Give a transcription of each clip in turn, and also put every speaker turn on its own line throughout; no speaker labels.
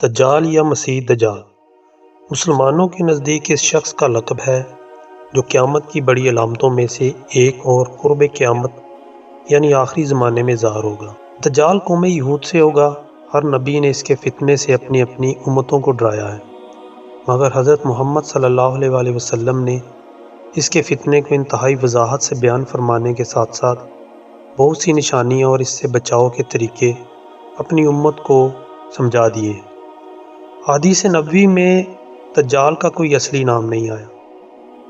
دجال یا مسیح دجال مسلمانوں کے نزدیک اس شخص کا لقب ہے جو قیامت کی بڑی علامتوں میں سے ایک اور قرب قیامت یعنی آخری زمانے میں ظاہر ہوگا۔ دجال قوم یہود سے ہوگا۔ ہر نبی نے اس کے فتنے سے اپنی اپنی امتوں کو ڈرایا ہے، مگر حضرت محمد صلی اللہ علیہ وآلہ وسلم نے اس کے فتنے کو انتہائی وضاحت سے بیان فرمانے کے ساتھ ساتھ بہت سی نشانیاں اور اس سے بچاؤ کے طریقے اپنی امت کو سمجھا دیے۔ حدیث نبوی میں دجال کا کوئی اصلی نام نہیں آیا۔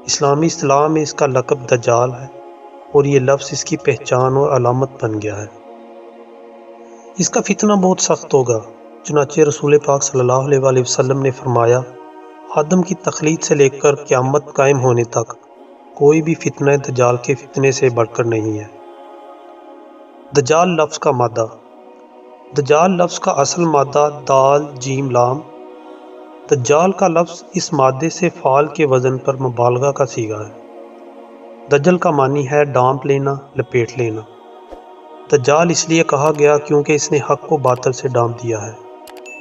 اسلامی اصطلاح میں اس کا لقب دجال ہے اور یہ لفظ اس کی پہچان اور علامت بن گیا ہے۔ اس کا فتنہ بہت سخت ہوگا، چنانچہ رسول پاک صلی اللہ علیہ وآلہ وسلم نے فرمایا، آدم کی تخلیق سے لے کر قیامت قائم ہونے تک کوئی بھی فتنہ دجال کے فتنے سے بڑھ کر نہیں ہے۔ دجال لفظ کا مادہ۔ دجال لفظ کا اصل مادہ دال جیم لام۔ دجال کا لفظ اس مادے سے فعال کے وزن پر مبالغہ کا صیغہ ہے۔ دجل کا معنی ہے ڈانپ لینا، لپیٹ لینا۔ دجال اس لیے کہا گیا کیونکہ اس نے حق کو باطل سے ڈانپ دیا ہے،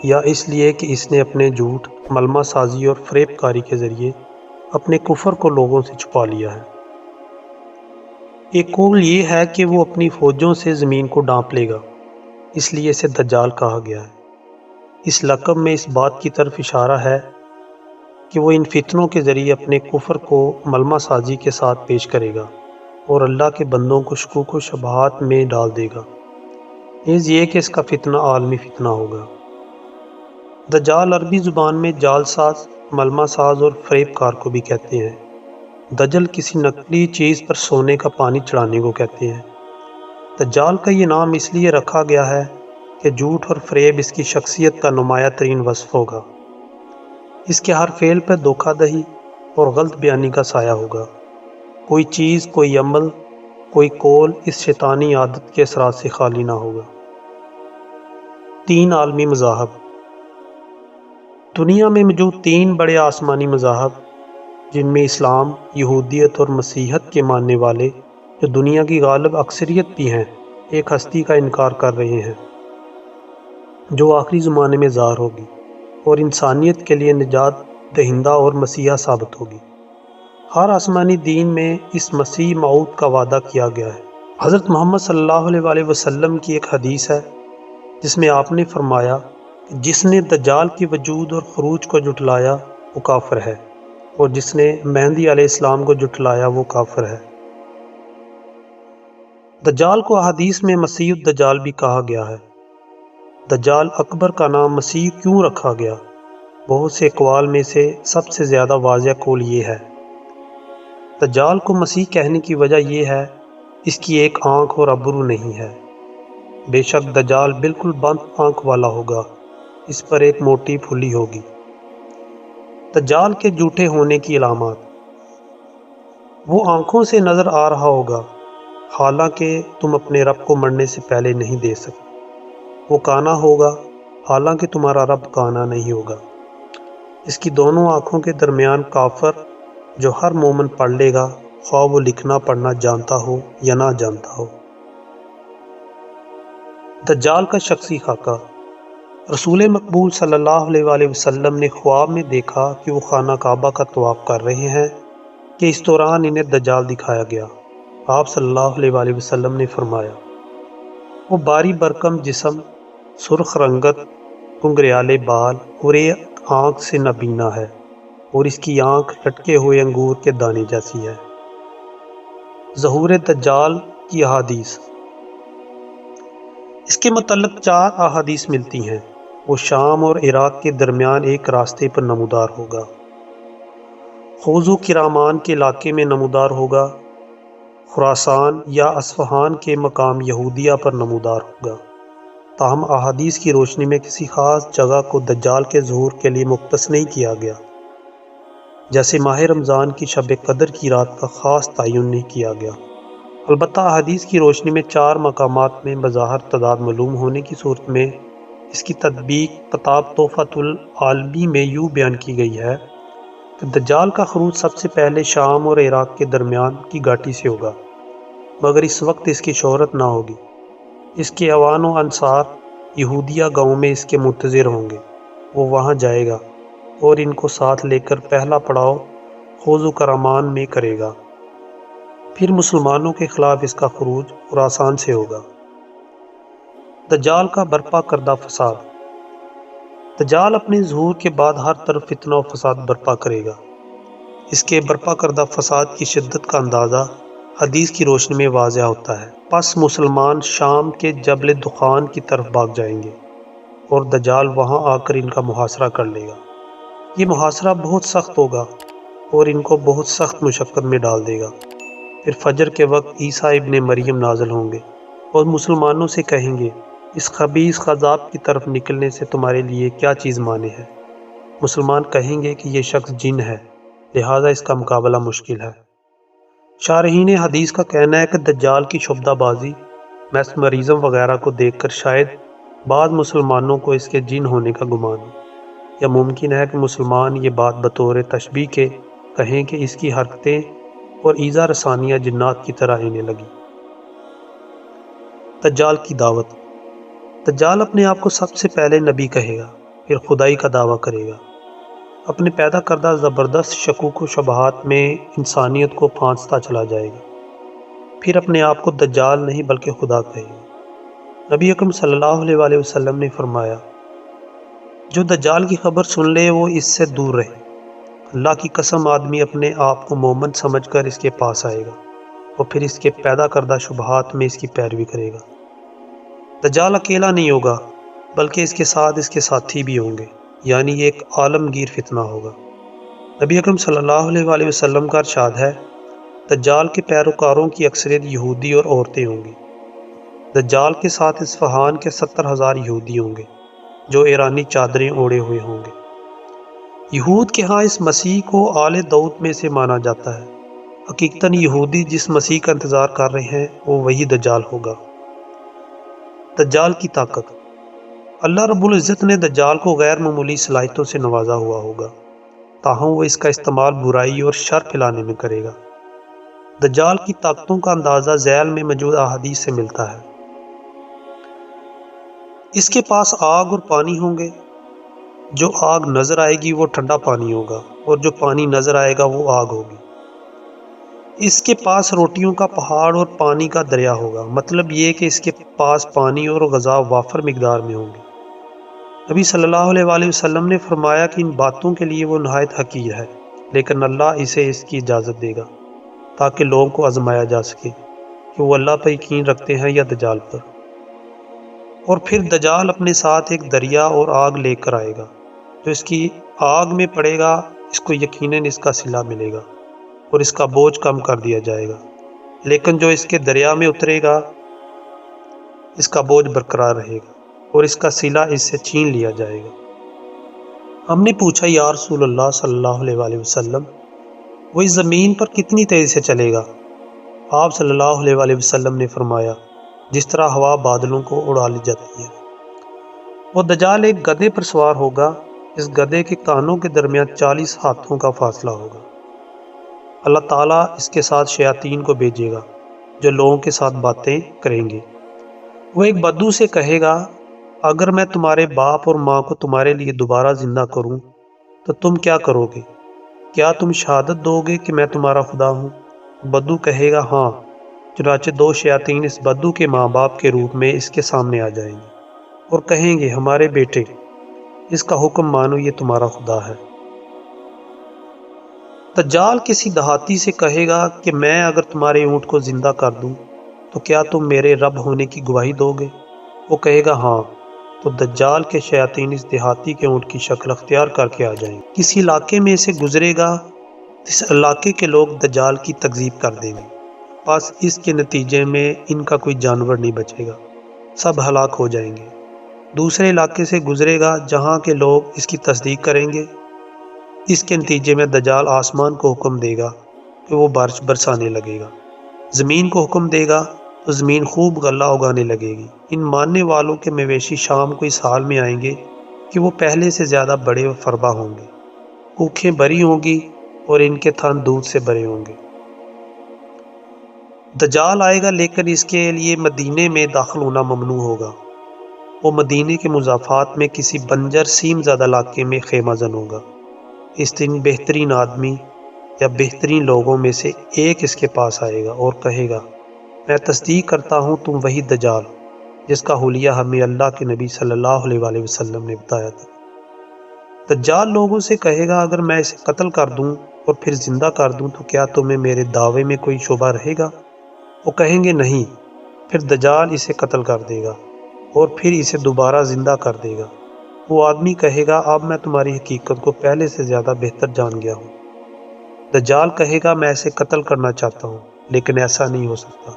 یا اس لیے کہ اس نے اپنے جھوٹ، ملمہ سازی اور فریب کاری کے ذریعے اپنے کفر کو لوگوں سے چھپا لیا ہے۔ ایک قول یہ ہے کہ وہ اپنی فوجوں سے زمین کو ڈانپ لے گا، اس لیے اسے دجال کہا گیا ہے۔ اس لقب میں اس بات کی طرف اشارہ ہے کہ وہ ان فتنوں کے ذریعے اپنے کفر کو ملمہ سازی کے ساتھ پیش کرے گا اور اللہ کے بندوں کو شکوک و شبہات میں ڈال دے گا۔ نیز یہ کہ اس کا فتنہ عالمی فتنہ ہوگا۔ دجال عربی زبان میں جال ساز، ملمہ ساز اور فریب کار کو بھی کہتے ہیں۔ دجل کسی نقلی چیز پر سونے کا پانی چڑھانے کو کہتے ہیں۔ دجال کا یہ نام اس لیے رکھا گیا ہے کہ جھوٹ اور فریب اس کی شخصیت کا نمایاں ترین وصف ہوگا۔ اس کے ہر فعل پر دھوکہ دہی اور غلط بیانی کا سایہ ہوگا۔ کوئی چیز، کوئی عمل، کوئی قول اس شیطانی عادت کے اثرات سے خالی نہ ہوگا۔ 3 عالمی مذاہب۔ دنیا میں موجود 3 بڑے آسمانی مذاہب، جن میں اسلام، یہودیت اور مسیحیت کے ماننے والے، جو دنیا کی غالب اکثریت بھی ہیں، ایک ہستی کا انکار کر رہے ہیں جو آخری زمانے میں ظاہر ہوگی اور انسانیت کے لیے نجات دہندہ اور مسیحا ثابت ہوگی۔ ہر آسمانی دین میں اس مسیح موعود کا وعدہ کیا گیا ہے۔ حضرت محمد صلی اللہ علیہ وآلہ وسلم کی ایک حدیث ہے جس میں آپ نے فرمایا کہ جس نے دجال کے وجود اور خروج کو جھٹلایا وہ کافر ہے، اور جس نے مہدی علیہ السلام کو جھٹلایا وہ کافر ہے۔ دجال کو احادیث میں مسیح الدجال بھی کہا گیا ہے۔ دجال اکبر کا نام مسیح کیوں رکھا گیا؟ بہت سے اقوال میں سے سب سے زیادہ واضح قول یہ ہے۔ دجال کو مسیح کہنے کی وجہ یہ ہے اس کی ایک آنکھ اور ابرو نہیں ہے۔ بے شک دجال بالکل بند آنکھ والا ہوگا، اس پر ایک موٹی پھلی ہوگی۔ دجال کے جھوٹے ہونے کی علامات۔ وہ آنکھوں سے نظر آ رہا ہوگا، حالانکہ تم اپنے رب کو مرنے سے پہلے نہیں دیکھ سکتے۔ وہ کانا ہوگا، حالانکہ تمہارا رب کانا نہیں ہوگا۔ اس کی دونوں آنکھوں کے درمیان کافر جو ہر مومن پڑھ لے گا، خواہ وہ لکھنا پڑھنا جانتا ہو یا نہ جانتا ہو۔ دجال کا شخصی خاکہ۔ رسول مقبول صلی اللہ علیہ وآلہ وسلم نے خواب میں دیکھا کہ وہ خانہ کعبہ کا طواف کر رہے ہیں کہ اس دوران انہیں دجال دکھایا گیا۔ آپ صلی اللہ علیہ وآلہ وسلم نے فرمایا، وہ باری برکم جسم، سرخ رنگت، گنگریالے بال اور ایک آنکھ سے نابینا ہے، اور اس کی آنکھ لٹکے ہوئے انگور کے دانے جیسی ہے۔ ظہور دجال کی احادیث۔ اس کے متعلق 4 احادیث ملتی ہیں۔ وہ شام اور عراق کے درمیان ایک راستے پر نمودار ہوگا۔ خوض و کرمان کے علاقے میں نمودار ہوگا۔ خراسان یا اصفہان کے مقام یہودیہ پر نمودار ہوگا۔ تاہم احادیث کی روشنی میں کسی خاص جگہ کو دجال کے ظہور کے لیے مختص نہیں کیا گیا، جیسے ماہ رمضان کی شب قدر کی رات کا خاص تعین نہیں کیا گیا۔ البتہ احادیث کی روشنی میں 4 مقامات میں بظاہر تعداد معلوم ہونے کی صورت میں اس کی تطبیق کتاب تحفۃ العالمی میں یوں بیان کی گئی ہے کہ دجال کا خروج سب سے پہلے شام اور عراق کے درمیان کی گھاٹی سے ہوگا، مگر اس وقت اس کی شہرت نہ ہوگی۔ اس کے اوان و انصار یہودیہ گاؤں میں اس کے منتظر ہوں گے۔ وہ وہاں جائے گا اور ان کو ساتھ لے کر پہلا پڑاؤ خوض و کرمان میں کرے گا، پھر مسلمانوں کے خلاف اس کا خروج خراسان سے ہوگا۔ دجال کا برپا کردہ فساد۔ دجال اپنے ظہور کے بعد ہر طرف فتنہ و فساد برپا کرے گا۔ اس کے برپا کردہ فساد کی شدت کا اندازہ حدیث کی روشنی میں واضح ہوتا ہے۔ پس مسلمان شام کے جبل دخان کی طرف بھاگ جائیں گے اور دجال وہاں آ کر ان کا محاصرہ کر لے گا۔ یہ محاصرہ بہت سخت ہوگا اور ان کو بہت سخت مشقت میں ڈال دے گا۔ پھر فجر کے وقت عیسیٰ ابن مریم نازل ہوں گے اور مسلمانوں سے کہیں گے، اس خبیث خذاب کی طرف نکلنے سے تمہارے لیے کیا چیز مانے ہے؟ مسلمان کہیں گے کہ یہ شخص جن ہے، لہٰذا اس کا مقابلہ مشکل ہے۔ شارحین حدیث کا کہنا ہے کہ دجال کی شعبدہ بازی، میسمرزم وغیرہ کو دیکھ کر شاید بعض مسلمانوں کو اس کے جن ہونے کا گمان ہو، یا ممکن ہے کہ مسلمان یہ بات بطور تشبیہ کے کہیں کہ اس کی حرکتیں اور ایذا رسانیاں جنات کی طرح انہیں لگی۔ دجال کی دعوت۔ دجال اپنے آپ کو سب سے پہلے نبی کہے گا، پھر خدائی کا دعویٰ کرے گا۔ اپنے پیدا کردہ زبردست شکوک و شبہات میں انسانیت کو پھانستا چلا جائے گا، پھر اپنے آپ کو دجال نہیں بلکہ خدا کہے گا۔ نبی اکرم صلی اللہ علیہ وآلہ وسلم نے فرمایا، جو دجال کی خبر سن لے وہ اس سے دور رہے۔ اللہ کی قسم، آدمی اپنے آپ کو مومن سمجھ کر اس کے پاس آئے گا اور پھر اس کے پیدا کردہ شبہات میں اس کی پیروی کرے گا۔ دجال اکیلا نہیں ہوگا بلکہ اس کے ساتھ اس کے ساتھی بھی ہوں گے، یعنی یہ ایک عالمگیر فتنہ ہوگا۔ نبی اکرم صلی اللہ علیہ وآلہ وسلم کا ارشاد ہے، دجال کے پیروکاروں کی اکثریت یہودی اور عورتیں ہوں گی۔ دجال کے ساتھ اصفہان کے 70,000 یہودی ہوں گے جو ایرانی چادریں اوڑھے ہوئے ہوں گے۔ یہود کے ہاں اس مسیح کو آل داؤد میں سے مانا جاتا ہے۔ حقیقتاً یہودی جس مسیح کا انتظار کر رہے ہیں وہ وہی دجال ہوگا۔ دجال کی طاقت۔ اللہ رب العزت نے دجال کو غیر معمولی صلاحیتوں سے نوازا ہوا ہوگا، تاہم وہ اس کا استعمال برائی اور شر پھیلانے میں کرے گا۔ دجال کی طاقتوں کا اندازہ ذیل میں موجود احادیث سے ملتا ہے۔ اس کے پاس آگ اور پانی ہوں گے۔ جو آگ نظر آئے گی وہ ٹھنڈا پانی ہوگا اور جو پانی نظر آئے گا وہ آگ ہوگی۔ اس کے پاس روٹیوں کا پہاڑ اور پانی کا دریا ہوگا، مطلب یہ کہ اس کے پاس پانی اور غذا وافر مقدار میں ہوں گے۔ نبی صلی اللہ علیہ وآلہ وسلم نے فرمایا کہ ان باتوں کے لیے وہ نہایت حقیر ہے، لیکن اللہ اسے اس کی اجازت دے گا تاکہ لوگوں کو آزمایا جا سکے کہ وہ اللہ پر یقین رکھتے ہیں یا دجال پر۔ اور پھر دجال اپنے ساتھ ایک دریا اور آگ لے کر آئے گا، جو اس کی آگ میں پڑے گا اس کو یقیناً اس کا صلہ ملے گا اور اس کا بوجھ کم کر دیا جائے گا، لیکن جو اس کے دریا میں اترے گا اس کا بوجھ برقرار رہے گا اور اس کا صلہ اس سے چھین لیا جائے گا۔ ہم نے پوچھا، یا رسول اللہ صلی اللہ علیہ وآلہ وسلم، وہ اس زمین پر کتنی تیزی سے چلے گا؟ آپ صلی اللہ علیہ وآلہ وسلم نے فرمایا، جس طرح ہوا بادلوں کو اڑا لی جاتی ہے۔ وہ دجال ایک گدھے پر سوار ہوگا، اس گدھے کے کانوں کے درمیان 40 ہاتھوں کا فاصلہ ہوگا۔ اللہ تعالیٰ اس کے ساتھ شیاطین کو بھیجے گا جو لوگوں کے ساتھ باتیں کریں گے۔ وہ ایک بدو سے کہے گا، اگر میں تمہارے باپ اور ماں کو تمہارے لیے دوبارہ زندہ کروں تو تم کیا کرو گے؟ کیا تم شہادت دو گے کہ میں تمہارا خدا ہوں؟ بدو کہے گا، ہاں۔ چنانچہ 2 شیاطین اس بدو کے ماں باپ کے روپ میں اس کے سامنے آ جائیں گے اور کہیں گے، ہمارے بیٹے، اس کا حکم مانو، یہ تمہارا خدا ہے۔ دجال کسی دیہاتی سے کہے گا کہ میں اگر تمہارے اونٹ کو زندہ کر دوں تو کیا تم میرے رب ہونے کی گواہی دو گے؟ وہ کہے گا، ہاں۔ تو دجال کے شیاطین اس دیہاتی کے اونٹ کی شکل اختیار کر کے آ جائیں گے۔ کسی علاقے میں سے گزرے گا، اس علاقے کے لوگ دجال کی تکذیب کر دیں گے، بس اس کے نتیجے میں ان کا کوئی جانور نہیں بچے گا، سب ہلاک ہو جائیں گے۔ دوسرے علاقے سے گزرے گا جہاں کے لوگ اس کی تصدیق کریں گے، اس کے نتیجے میں دجال آسمان کو حکم دے گا کہ وہ بارش برسانے لگے گا، زمین کو حکم دے گا تو زمین خوب غلہ اگانے لگے گی۔ ان ماننے والوں کے مویشی شام کو اس حال میں آئیں گے کہ وہ پہلے سے زیادہ بڑے و فربا ہوں گے، اونکھیں بری ہوں گی اور ان کے تھن دودھ سے بھرے ہوں گے۔ دجال آئے گا لیکن اس کے لیے مدینے میں داخل ہونا ممنوع ہوگا۔ وہ مدینے کے مضافات میں کسی بنجر سیم زدہ علاقے میں خیمہ زن ہوگا۔ اس دن بہترین آدمی یا بہترین لوگوں میں سے ایک اس کے پاس آئے گا اور کہے گا، میں تصدیق کرتا ہوں تم وہی دجال جس کا حلیہ ہمیں اللہ کے نبی صلی اللہ علیہ وآلہ وسلم نے بتایا تھا۔ دجال لوگوں سے کہے گا، اگر میں اسے قتل کر دوں اور پھر زندہ کر دوں تو کیا تمہیں میرے دعوے میں کوئی شبہ رہے گا؟ وہ کہیں گے نہیں۔ پھر دجال اسے قتل کر دے گا اور پھر اسے دوبارہ زندہ کر دے گا۔ وہ آدمی کہے گا، اب میں تمہاری حقیقت کو پہلے سے زیادہ بہتر جان گیا ہوں۔ دجال کہے گا، میں اسے قتل کرنا چاہتا ہوں لیکن ایسا نہیں ہو سکتا۔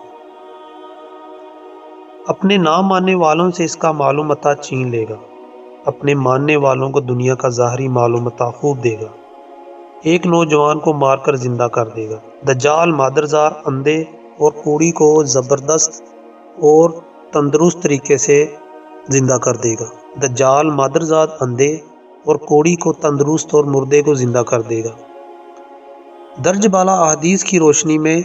اپنے نہ ماننے والوں سے اس کا معلوم متاع چھین لے گا، اپنے ماننے والوں کو دنیا کا ظاہری معلوم متاع خوب دے گا۔ ایک نوجوان کو مار کر زندہ کر دے گا۔ دجال مادرزار اندھے اور کوڑی کو زبردست اور تندرست طریقے سے زندہ کر دے گا۔ دجال مادرزاد اندھے اور کوڑی کو تندرست اور مردے کو زندہ کر دے گا۔ درج بالا احادیث کی روشنی میں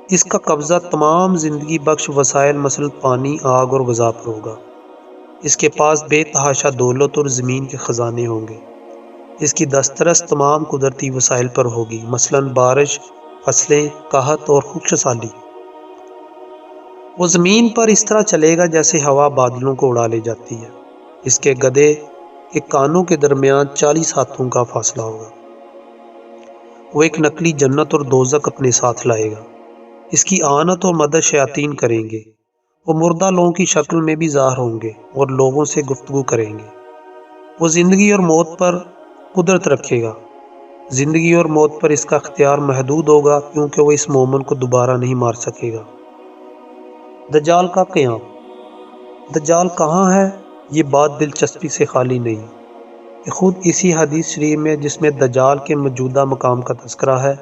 اس کا قبضہ تمام زندگی بخش وسائل مثل پانی، آگ اور غذا پر ہوگا۔ اس کے پاس بے تحاشا دولت اور زمین کے خزانے ہوں گے۔ اس کی دسترس تمام قدرتی وسائل پر ہوگی، مثلا بارش، فصلیں، قحط اور خشک سالی۔ وہ زمین پر اس طرح چلے گا جیسے ہوا بادلوں کو اڑا لے جاتی ہے۔ اس کے گدھے کے کانوں کے درمیان 40 ہاتھوں کا فاصلہ ہوگا۔ وہ ایک نقلی جنت اور دوزخ اپنے ساتھ لائے گا۔ اس کی اعانت اور مدد شیاطین کریں گے۔ وہ مردہ لوگوں کی شکل میں بھی ظاہر ہوں گے اور لوگوں سے گفتگو کریں گے۔ وہ زندگی اور موت پر قدرت رکھے گا۔ زندگی اور موت پر اس کا اختیار محدود ہوگا کیونکہ وہ اس مومن کو دوبارہ نہیں مار سکے گا۔ دجال کا قیام۔ دجال کہاں ہے؟ یہ بات دلچسپی سے خالی نہیں کہ خود اسی حدیث شریف میں جس میں دجال کے موجودہ مقام کا تذکرہ ہے،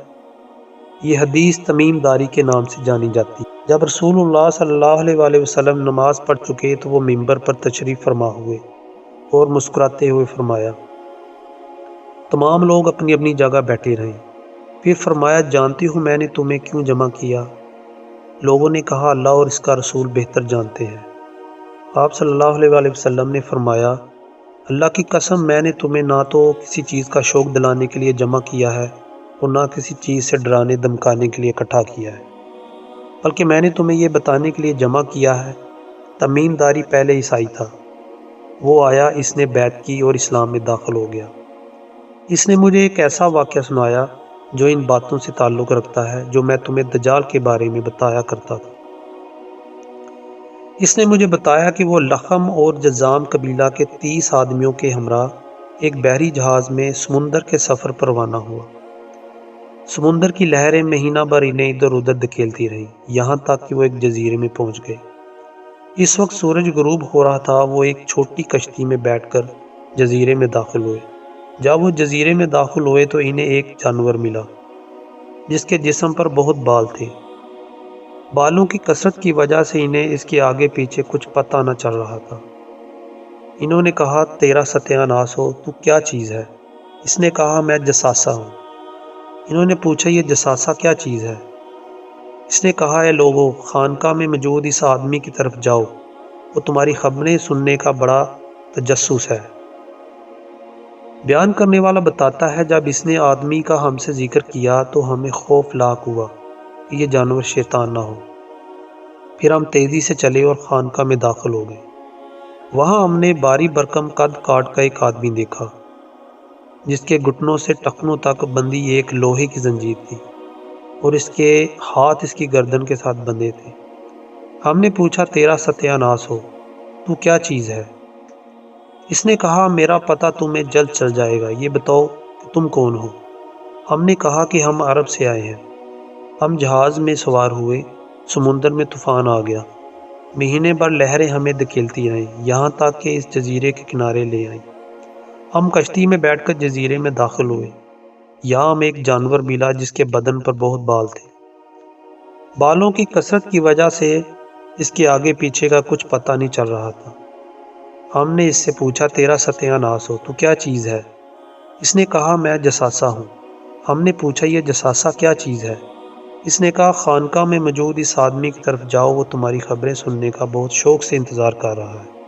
یہ حدیث تمیم داری کے نام سے جانی جاتی ہے۔ جب رسول اللہ صلی اللہ علیہ وآلہ وسلم نماز پڑھ چکے تو وہ ممبر پر تشریف فرما ہوئے اور مسکراتے ہوئے فرمایا، تمام لوگ اپنی اپنی جگہ بیٹھے رہیں۔ پھر فرمایا، جانتی ہوں میں نے تمہیں کیوں جمع کیا؟ لوگوں نے کہا، اللہ اور اس کا رسول بہتر جانتے ہیں۔ آپ صلی اللہ علیہ وآلہ وسلم نے فرمایا، اللہ کی قسم میں نے تمہیں نہ تو کسی چیز کا شوق دلانے کے لیے جمع کیا ہے اور نہ کسی چیز سے ڈرانے دھمکانے کے لیے اکٹھا کیا ہے، بلکہ میں نے تمہیں یہ بتانے کے لیے جمع کیا ہے، تمیم داری پہلے عیسائی تھا، وہ آیا، اس نے بیعت کی اور اسلام میں داخل ہو گیا۔ اس نے مجھے ایک ایسا واقعہ سنایا جو ان باتوں سے تعلق رکھتا ہے جو میں تمہیں دجال کے بارے میں بتایا کرتا تھا۔ اس نے مجھے بتایا کہ وہ لخم اور جذام قبیلہ کے 30 آدمیوں کے ہمراہ ایک بحری جہاز میں سمندر کے سفر پر روانہ ہوا۔ سمندر کی لہریں مہینہ بھر انہیں ادھر ادھر دھکیلتی رہیں، یہاں تک کہ وہ ایک جزیرے میں پہنچ گئے۔ اس وقت سورج غروب ہو رہا تھا۔ وہ ایک چھوٹی کشتی میں بیٹھ کر جزیرے میں داخل ہوئے۔ جب وہ جزیرے میں داخل ہوئے تو انہیں ایک جانور ملا جس کے جسم پر بہت بال تھے۔ بالوں کی کثرت کی وجہ سے انہیں اس کے آگے پیچھے کچھ پتہ نہ چل رہا تھا۔ انہوں نے کہا، تیرا ستیہ ناس ہو، تو کیا چیز ہے؟ اس نے کہا، میں جساسہ ہوں۔ انہوں نے پوچھا، یہ جساسہ کیا چیز ہے؟ اس نے کہا، اے لوگو، خانقاہ میں موجود اس آدمی کی طرف جاؤ، وہ تمہاری خبریں سننے کا بڑا تجسس ہے۔ بیان کرنے والا بتاتا ہے، جب اس نے آدمی کا ہم سے ذکر کیا تو ہمیں خوف لاحق ہوا کہ یہ جانور شیطان نہ ہو۔ پھر ہم تیزی سے چلے اور خانقاہ میں داخل ہو گئے۔ وہاں ہم نے باری برکم قد کاٹ کا ایک آدمی دیکھا جس کے گھٹنوں سے ٹخنوں تک بندھی ایک لوہے کی زنجیر تھی اور اس کے ہاتھ اس کی گردن کے ساتھ بندھے تھے۔ ہم نے پوچھا، تیرا ستیہ ناس ہو، تو کیا چیز ہے؟ اس نے کہا، میرا پتہ تمہیں جلد چل جائے گا، یہ بتاؤ کہ تم کون ہو؟ ہم نے کہا کہ ہم عرب سے آئے ہیں۔ ہم جہاز میں سوار ہوئے، سمندر میں طوفان آ گیا، مہینے بھر لہریں ہمیں دھکیلتی رہیں، یہاں تک کہ اس جزیرے کے کنارے لے آئیں۔ ہم کشتی میں بیٹھ کر جزیرے میں داخل ہوئے۔ یہاں ہمیں ایک جانور ملا جس کے بدن پر بہت بال تھے۔ بالوں کی کثرت کی وجہ سے اس کے آگے پیچھے کا کچھ پتہ نہیں چل رہا تھا۔ ہم نے اس سے پوچھا، تیرا ستیہ ناس ہو، تو کیا چیز ہے؟ اس نے کہا، میں جساسہ ہوں۔ ہم نے پوچھا، یہ جساسہ کیا چیز ہے؟ اس نے کہا، خانقاہ میں موجود اس آدمی کی طرف جاؤ، وہ تمہاری خبریں سننے کا بہت شوق سے انتظار کر رہا ہے۔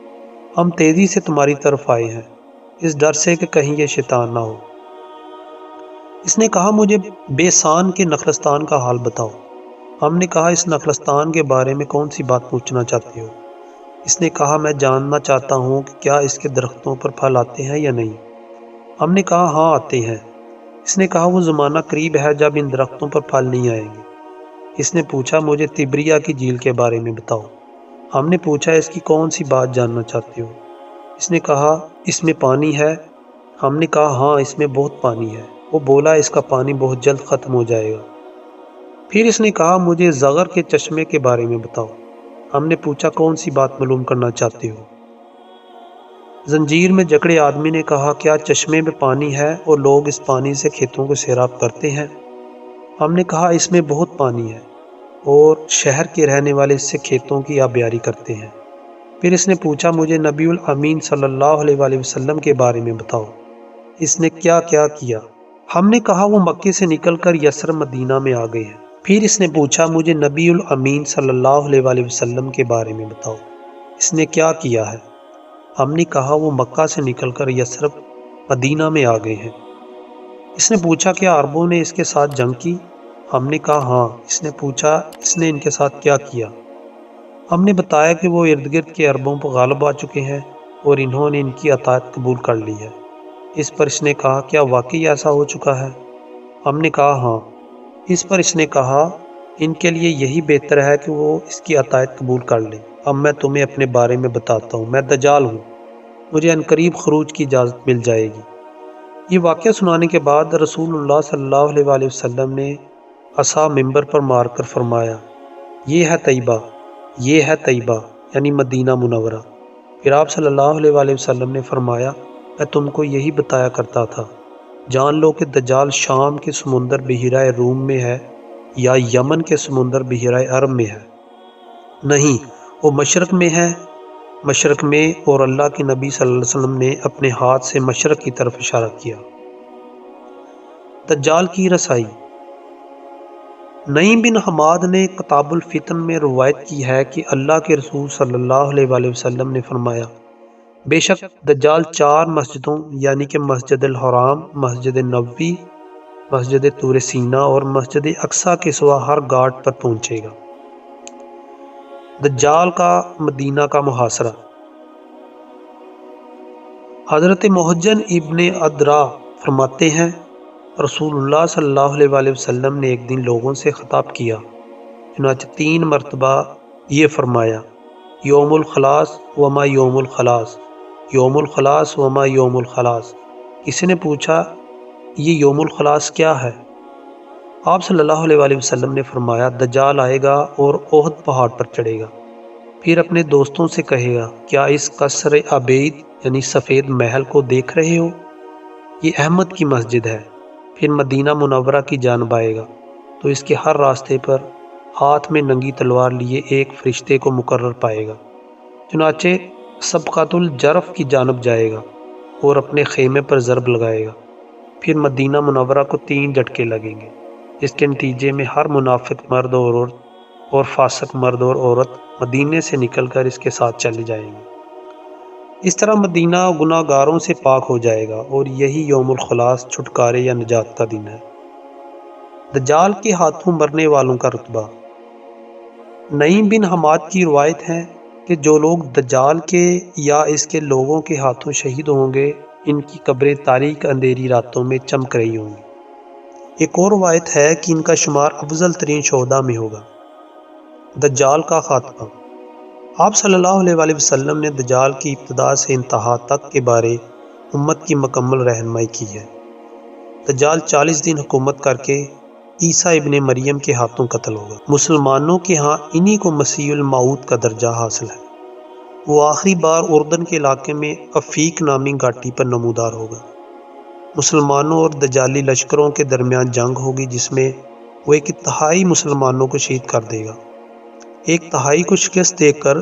ہم تیزی سے تمہاری طرف آئے ہیں، اس ڈر سے کہ کہیں یہ شیطان نہ ہو۔ اس نے کہا مجھے بے سان کے نخلستان کا حال بتاؤ۔ ہم نے کہا اس نخلستان کے بارے میں کون سی بات پوچھنا چاہتے ہو؟ اس نے کہا میں جاننا چاہتا ہوں کہ کیا اس کے درختوں پر پھل آتے ہیں یا نہیں۔ ہم نے کہا ہاں آتے ہیں۔ اس نے کہا وہ زمانہ قریب ہے جب ان درختوں پر پھل نہیں آئیں گے۔ اس نے پوچھا مجھے تبریا کی جھیل کے بارے میں بتاؤ۔ ہم نے پوچھا اس کی کون سی بات جاننا چاہتے ہو؟ اس نے کہا اس میں پانی ہے۔ ہم نے کہا ہاں اس میں بہت پانی ہے۔ وہ بولا اس کا پانی بہت جلد ختم ہو جائے گا۔ پھر اس نے کہا مجھے زغر کے چشمے کے بارے میں بتاؤ۔ ہم نے پوچھا کون سی بات معلوم کرنا چاہتے ہو؟ زنجیر میں جکڑے آدمی نے کہا کیا چشمے میں پانی ہے اور لوگ اس پانی سے کھیتوں کو سیراب کرتے ہیں؟ ہم نے کہا اس میں بہت پانی ہے اور شہر کے رہنے والے اس سے کھیتوں کی آبیاری کرتے ہیں۔ پھر اس نے پوچھا مجھے نبی الامین صلی اللہ علیہ وآلہ وسلم کے بارے میں بتاؤ، اس نے کیا کیا کیا؟ ہم نے کہا وہ مکے سے نکل کر یثرب مدینہ میں آ گئے ہیں۔ پھر اس نے پوچھا مجھے نبی الامین صلی اللہ علیہ وآلہ وسلم کے بارے میں بتاؤ، اس نے کیا کیا ہے؟ ہم نے کہا وہ مکہ سے نکل کر یثرب مدینہ میں آ گئے ہیں۔ اس نے پوچھا کیا عربوں نے اس کے ساتھ جنگ کی؟ ہم نے کہا ہاں۔ اس نے پوچھا اس نے ان کے ساتھ کیا کیا؟ ہم نے بتایا کہ وہ ارد گرد کے عربوں پر غالب آ چکے ہیں اور انہوں نے ان کی اطاعت قبول کر لی ہے۔ اس پر اس نے کہا کیا واقعی ایسا ہو چکا ہے؟ ہم نے کہا ہاں۔ اس پر اس نے کہا ان کے لیے یہی بہتر ہے کہ وہ اس کی اطاعت قبول کر لیں۔ اب میں تمہیں اپنے بارے میں بتاتا ہوں، میں دجال ہوں، مجھے عنقریب خروج کی اجازت مل جائے گی۔ یہ واقعہ سنانے کے بعد رسول اللہ صلی اللہ علیہ وآلہ وسلم نے عصا ممبر پر مار کر فرمایا یہ ہے طیبہ، یہ ہے طیبہ یعنی مدینہ منورہ۔ پھر آپ صلی اللہ علیہ وآلہ وسلم نے فرمایا میں تم کو یہی بتایا کرتا تھا، جان لو کہ دجال شام کے سمندر بحیرہ روم میں ہے یا یمن کے سمندر بحیرہ عرب میں ہے، نہیں وہ مشرق میں ہے، مشرق میں۔ اور اللہ کے نبی صلی اللہ علیہ وسلم نے اپنے ہاتھ سے مشرق کی طرف اشارہ کیا۔ دجال کی رسائی۔ نعیم بن حماد نے کتاب الفتن میں روایت کی ہے کہ اللہ کے رسول صلی اللہ علیہ وآلہ وسلم نے فرمایا بے شک دجال 4 مسجدوں یعنی کہ مسجد الحرام، مسجد نبوی، مسجد طور سینا اور مسجد اقصی کے سوا ہر گھاٹ پر پہنچے گا۔ دجال کا مدینہ کا محاصرہ۔ حضرت محجن ابن ادرا فرماتے ہیں رسول اللہ صلی اللہ علیہ وآلہ وسلم نے ایک دن لوگوں سے خطاب کیا، چنانچہ 3 مرتبہ یہ فرمایا یوم الخلاص وما یوم الخلاص، یوم الخلاص وما یوم الخلاص۔ کسی نے پوچھا یہ یوم الخلاص کیا ہے؟ آپ صلی اللہ علیہ وآلہ وسلم نے فرمایا دجال آئے گا اور احد پہاڑ پر چڑھے گا، پھر اپنے دوستوں سے کہے گا کیا اس قصر عبید یعنی سفید محل کو دیکھ رہے ہو؟ یہ احمد کی مسجد ہے۔ پھر مدینہ منورہ کی جانب آئے گا تو اس کے ہر راستے پر ہاتھ میں ننگی تلوار لیے ایک فرشتے کو مقرر پائے گا، چنانچہ سبقۃ الجرف کی جانب جائے گا اور اپنے خیمے پر ضرب لگائے گا۔ پھر مدینہ منورہ کو 3 جھٹکے لگیں گے، جس کے نتیجے میں ہر منافق مرد اور عورت اور فاسق مرد اور عورت مدینے سے نکل کر اس کے ساتھ چلے جائیں گے۔ اس طرح مدینہ گناہ گاروں سے پاک ہو جائے گا اور یہی یوم الخلاص چھٹکارے یا نجات کا دن ہے۔ دجال کے ہاتھوں مرنے والوں کا رتبہ۔ نعیم بن حماد کی روایت ہے کہ جو لوگ دجال کے یا اس کے لوگوں کے ہاتھوں شہید ہوں گے ان کی قبریں تاریک اندھیری راتوں میں چمک رہی ہوں گی۔ ایک اور روایت ہے کہ ان کا شمار افضل ترین شہداء میں ہوگا۔ دجال کا خاتمہ۔ آپ صلی اللہ علیہ وآلہ وسلم نے دجال کی ابتدا سے انتہا تک کے بارے امت کی مکمل رہنمائی کی ہے۔ دجال 40 دن حکومت کر کے عیسیٰ ابن مریم کے ہاتھوں قتل ہوگا۔ مسلمانوں کے ہاں انہی کو مسیح الموعود کا درجہ حاصل ہے۔ وہ آخری بار اردن کے علاقے میں افیق نامی گھاٹی پر نمودار ہوگا۔ مسلمانوں اور دجالی لشکروں کے درمیان جنگ ہوگی جس میں وہ 1/3 مسلمانوں کو شہید کر دے گا، 1/3 کو شکست دے کر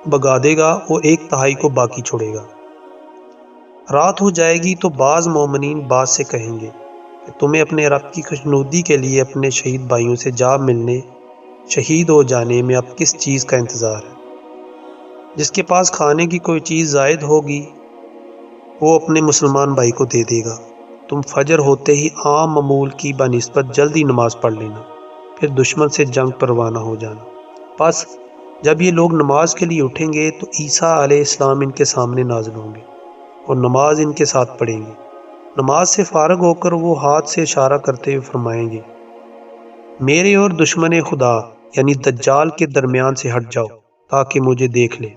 بھگا دے گا اور 1/3 کو باقی چھوڑے گا۔ رات ہو جائے گی تو بعض مومنین بعض سے کہیں گے کہ تمہیں اپنے رب کی خوشنودی کے لیے اپنے شہید بھائیوں سے جا ملنے، شہید ہو جانے میں اب کس چیز کا انتظار ہے؟ جس کے پاس کھانے کی کوئی چیز زائد ہوگی وہ اپنے مسلمان بھائی کو دے دے گا۔ تم فجر ہوتے ہی عام معمول کی بنسبت جلدی نماز پڑھ لینا، پھر دشمن سے جنگ پر روانہ ہو جانا۔ پس جب یہ لوگ نماز کے لیے اٹھیں گے تو عیسیٰ علیہ السلام ان کے سامنے نازل ہوں گے اور نماز ان کے ساتھ پڑھیں گے۔ نماز سے فارغ ہو کر وہ ہاتھ سے اشارہ کرتے ہوئے فرمائیں گے، میرے اور دشمن خدا یعنی دجال کے درمیان سے ہٹ جاؤ تاکہ مجھے دیکھ لے۔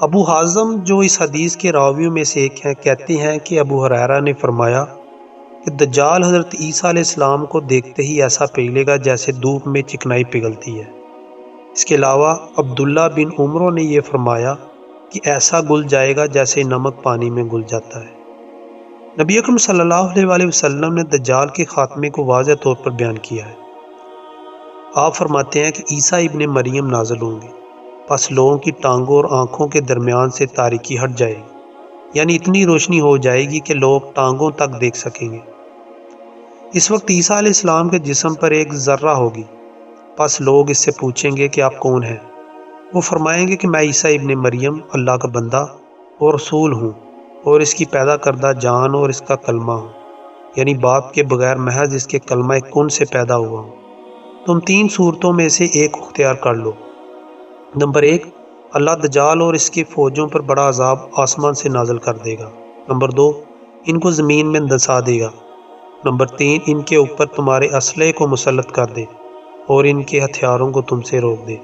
ابو حازم جو اس حدیث کے راویوں میں سے ایک ہیں کہتے ہیں کہ ابو ہریرہ نے فرمایا کہ دجال حضرت عیسیٰ علیہ السلام کو دیکھتے ہی ایسا پگھلے گا جیسے دھوپ میں چکنائی پگھلتی ہے۔ اس کے علاوہ عبداللہ بن عمرو نے یہ فرمایا کہ ایسا گل جائے گا جیسے نمک پانی میں گل جاتا ہے۔ نبی اکرم صلی اللہ علیہ وآلہ وسلم نے دجال کے خاتمے کو واضح طور پر بیان کیا ہے۔ آپ فرماتے ہیں کہ عیسیٰ ابن مریم نازل ہوں گے، پس لوگوں کی ٹانگوں اور آنکھوں کے درمیان سے تاریکی ہٹ جائے گی، یعنی اتنی روشنی ہو جائے گی کہ لوگ ٹانگوں تک دیکھ سکیں گے۔ اس وقت عیسیٰ علیہ السلام کے جسم پر ایک ذرہ ہوگی، پس لوگ اس سے پوچھیں گے کہ آپ کون ہیں؟ وہ فرمائیں گے کہ میں عیسیٰ ابن مریم اللہ کا بندہ اور رسول ہوں اور اس کی پیدا کردہ جان اور اس کا کلمہ ہوں، یعنی باپ کے بغیر محض اس کے کلمہ کن سے پیدا ہوا ہوں۔ تم 3 صورتوں میں سے ایک اختیار کر لو۔ نمبر 1، اللہ دجال اور اس کی فوجوں پر بڑا عذاب آسمان سے نازل کر دے گا۔ نمبر 2، ان کو زمین میں دھنسا دے گا۔ نمبر 3، ان کے اوپر تمہارے اسلحے کو مسلط کر دے اور ان کے ہتھیاروں کو تم سے روک دے۔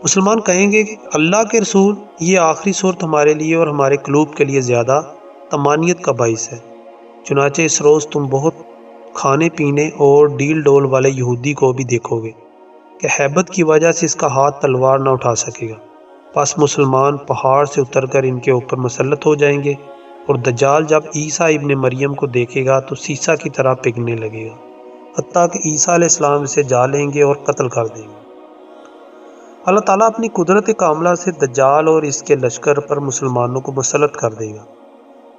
مسلمان کہیں گے کہ اللہ کے رسول، یہ آخری صورت ہمارے لیے اور ہمارے قلوب کے لیے زیادہ طمانینت کا باعث ہے۔ چنانچہ اس روز تم بہت کھانے پینے اور ڈیل ڈول والے یہودی کو بھی دیکھو گے کہ ہیبت کی وجہ سے اس کا ہاتھ تلوار نہ اٹھا سکے گا۔ پس مسلمان پہاڑ سے اتر کر ان کے اوپر مسلط ہو جائیں گے، اور دجال جب عیسیٰ ابن مریم کو دیکھے گا تو سیسا کی طرح پگھلنے لگے گا، حتیٰ کہ عیسیٰ علیہ السلام اسے جا لیں گے اور قتل کر دیں گے۔ اللہ تعالیٰ اپنی قدرت کاملہ سے دجال اور اس کے لشکر پر مسلمانوں کو مسلط کر دے گا،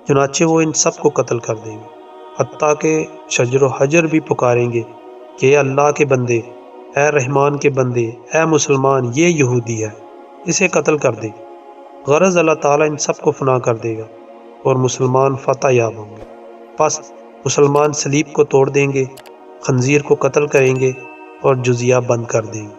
چنانچہ وہ ان سب کو قتل کر دیں گے، حتیٰ کہ شجر و حجر بھی پکاریں گے کہ اے اللہ کے بندے، اے رحمان کے بندے، اے مسلمان، یہ یہودی ہے، اسے قتل کر دے۔ غرض اللہ تعالیٰ ان سب کو فنا کر دے گا اور مسلمان فتح یاب ہوں گے۔ پس مسلمان صلیب کو توڑ دیں گے، خنزیر کو قتل کریں گے اور جزیہ بند کر دیں گے۔